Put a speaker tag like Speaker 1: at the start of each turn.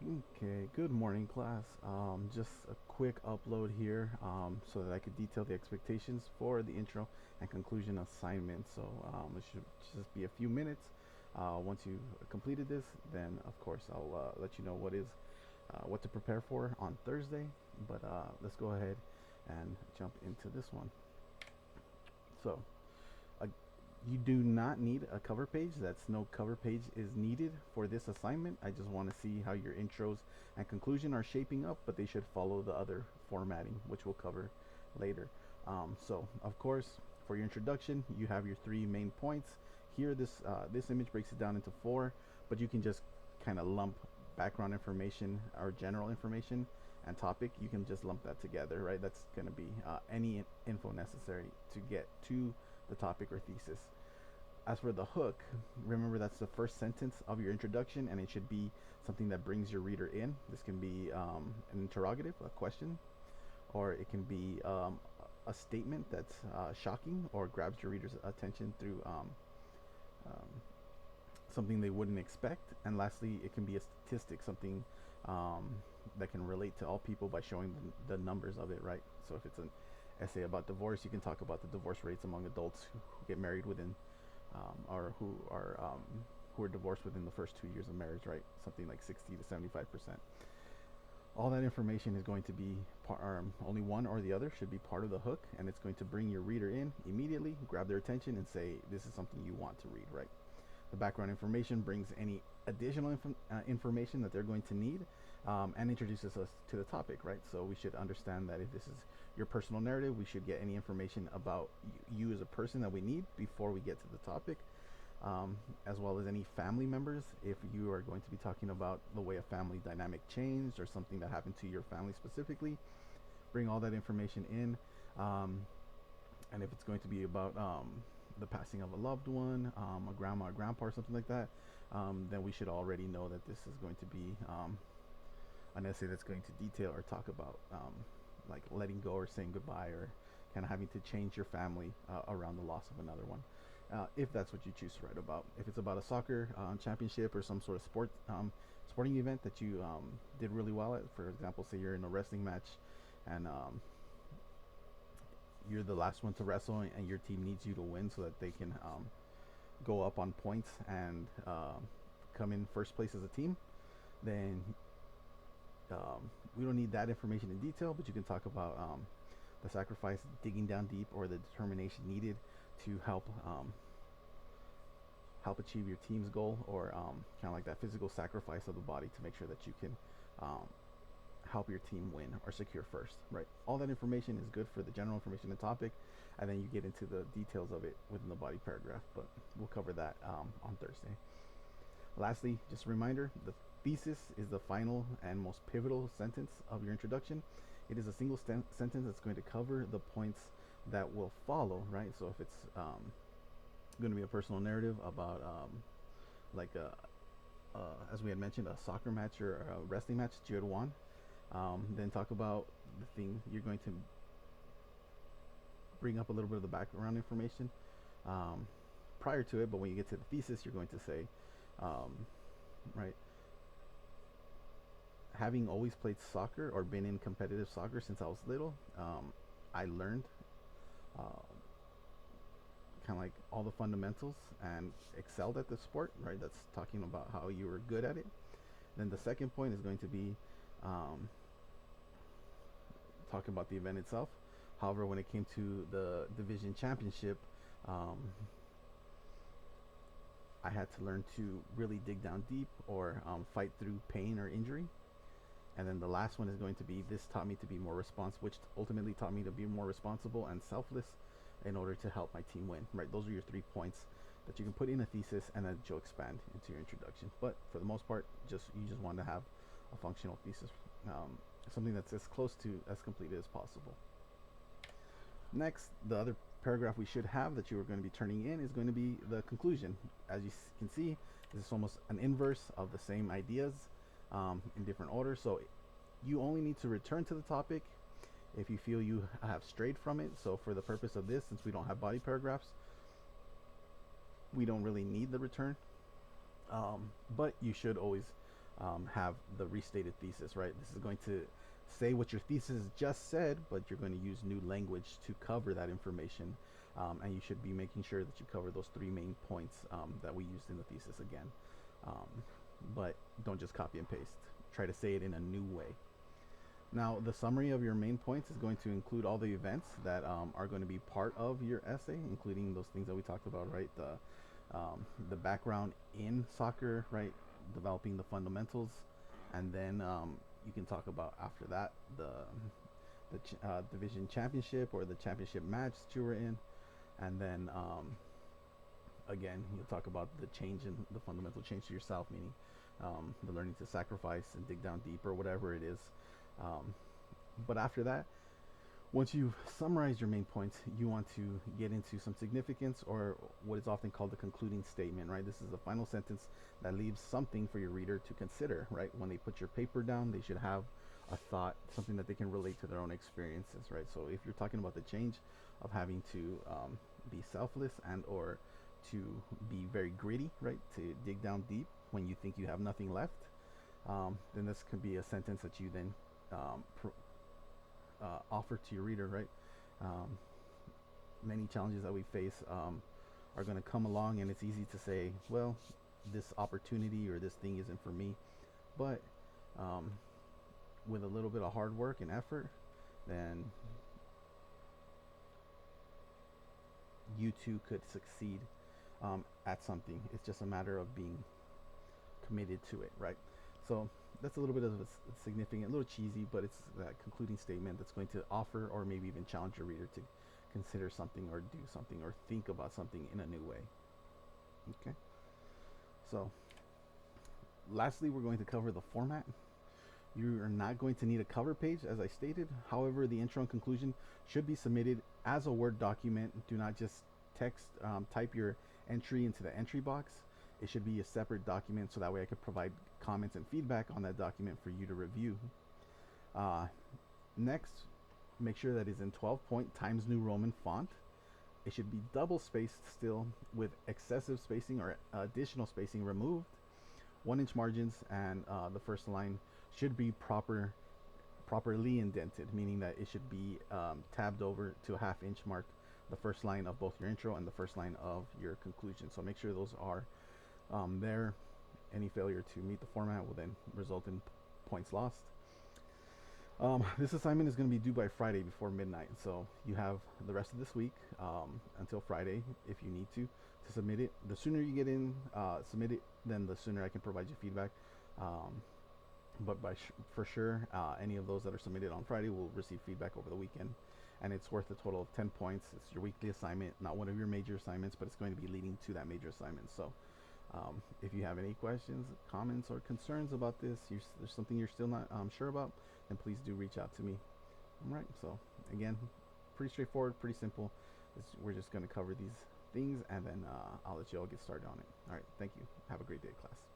Speaker 1: Okay, good morning, class. Just a quick upload here so that I could detail the expectations for the intro and conclusion assignment. So it should just be a few minutes. Once you completed this, then of course I'll let you know what to prepare for on Thursday. But let's go ahead and jump into this one. So uh, you do not need a cover page. That's no cover page is needed for this assignment. I just want to see how your intros and conclusion are shaping up, but they should follow the other formatting, which we'll cover later. So, of course, for your introduction, you have your three main points. Here, this image breaks it down into four, but you can just kind of lump background information or general information and topic. You can just lump that together, right? That's going to be any info necessary to get to the topic or thesis. As for the hook, remember that's the first sentence of your introduction, and it should be something that brings your reader in. This can be an interrogative, a question, or it can be a statement that's shocking or grabs your reader's attention through um, something they wouldn't expect. And lastly, it can be a statistic, something um, that can relate to all people by showing the numbers of it, right? So if it's an essay about divorce, you can talk about the divorce rates among adults who get married within or who are divorced within the first 2 years of marriage, right? Something like 60 to 75%. All that information is going to be only one or the other should be part of the hook, and it's going to bring your reader in immediately, grab their attention, and say this is something you want to read, right? The background information brings any additional information that they're going to need and introduces us to the topic, right? So we should understand that if this is your personal narrative, we should get any information about you as a person that we need before we get to the topic, as well as any family members. If you are going to be talking about the way a family dynamic changed or something that happened to your family specifically, bring all that information in. And if it's going to be about the passing of a loved one, a grandma or grandpa or something like that, then we should already know that this is going to be an essay that's going to detail or talk about like letting go or saying goodbye or kind of having to change your family around the loss of another one. If that's what you choose to write about. If it's about a soccer championship or some sort of sporting event that you did really well at, for example, say you're in a wrestling match and you're the last one to wrestle and your team needs you to win so that they can go up on points and come in first place as a team, then we don't need that information in detail, but you can talk about the sacrifice, digging down deep, or the determination needed to help achieve your team's goal, or kind of like that physical sacrifice of the body to make sure that you can um, help your team win or secure first, right? All that information is good for the general information and topic, and then you get into the details of it within the body paragraph, but we'll cover that on Thursday. Lastly, just a reminder, the thesis is the final and most pivotal sentence of your introduction. It is a single sentence that's going to cover the points that will follow, right? So if it's going to be a personal narrative about like as we had mentioned, a soccer match or a wrestling match that you had won, then talk about the thing you're going to bring up a little bit of the background information um, prior to it, but when you get to the thesis, you're going to say, right, having always played soccer or been in competitive soccer since I was little, I learned uh, kind of like all the fundamentals and excelled at the sport, right? That's talking about how you were good at it. Then the second point is going to be um, talking about the event itself. However, when it came to the division championship, um, I had to learn to really dig down deep or fight through pain or injury. And then the last one is going to be this taught me to be more responsible, which ultimately taught me to be more responsible and selfless in order to help my team win. Right? Those are your 3 points that you can put in a thesis and then you'll expand into your introduction. But for the most part, you just want to have a functional thesis, something that's as close to as completed as possible. Next, the other paragraph we should have that you are going to be turning in is going to be the conclusion. As you can see, this is almost an inverse of the same ideas in different order. So you only need to return to the topic if you feel you have strayed from it. So for the purpose of this, since we don't have body paragraphs, we don't really need the return. But you should always have the restated thesis, right? This is going to say what your thesis just said, but you're going to use new language to cover that information. And you should be making sure that you cover those three main points that we used in the thesis again. Um, but don't just copy and paste. Try to say it in a new way. Now, the summary of your main points is going to include all the events that are going to be part of your essay, including those things that we talked about, right? The background in soccer, right? Developing the fundamentals, and then you can talk about after that the division championship or the championship match that you were in, and then again you'll talk about the change in the fundamental change to yourself, meaning the learning to sacrifice and dig down deep or whatever it is. Um, but after that, once you've summarized your main points, you want to get into some significance, or what is often called the concluding statement, right? This is the final sentence that leaves something for your reader to consider, right? When they put your paper down, they should have a thought, something that they can relate to their own experiences, right? So if you're talking about the change of having to be selfless and or to be very gritty, right? To dig down deep when you think you have nothing left, then this could be a sentence that you then offer to your reader, right? Um, Many challenges that we face are going to come along, and it's easy to say, well, this opportunity or this thing isn't for me. But um, with a little bit of hard work and effort, then you too could succeed at something. It's just a matter of being committed to it, right? So that's a little bit of a significant, a little cheesy, but it's that concluding statement that's going to offer or maybe even challenge your reader to consider something or do something or think about something in a new way. Okay. So lastly, we're going to cover the format. You are not going to need a cover page, as I stated. However, the intro and conclusion should be submitted as a Word document. Do not just type your entry into the entry box. It should be a separate document, so that way I could provide comments and feedback on that document for you to review. Next, make sure that it's in 12-point Times New Roman font. It should be double spaced still, with excessive spacing or additional spacing removed. 1-inch margins, and the first line should be properly indented, meaning that it should be tabbed over to a 1/2-inch mark, the first line of both your intro and the first line of your conclusion. So make sure those are there. Any failure to meet the format will then result in points lost. This assignment is going to be due by Friday before midnight, so you have the rest of this week until Friday if you need to submit it. The sooner you get in, submit it, then the sooner I can provide you feedback. But for sure, any of those that are submitted on Friday will receive feedback over the weekend, and it's worth a total of 10 points. It's your weekly assignment, not one of your major assignments, but it's going to be leading to that major assignment. So if you have any questions, comments, or concerns about this, there's something you're still not sure about, then please do reach out to me. All right, so again, pretty straightforward, pretty simple. We're just going to cover these things, and then I'll let you all get started on it. All right, thank you. Have a great day, class.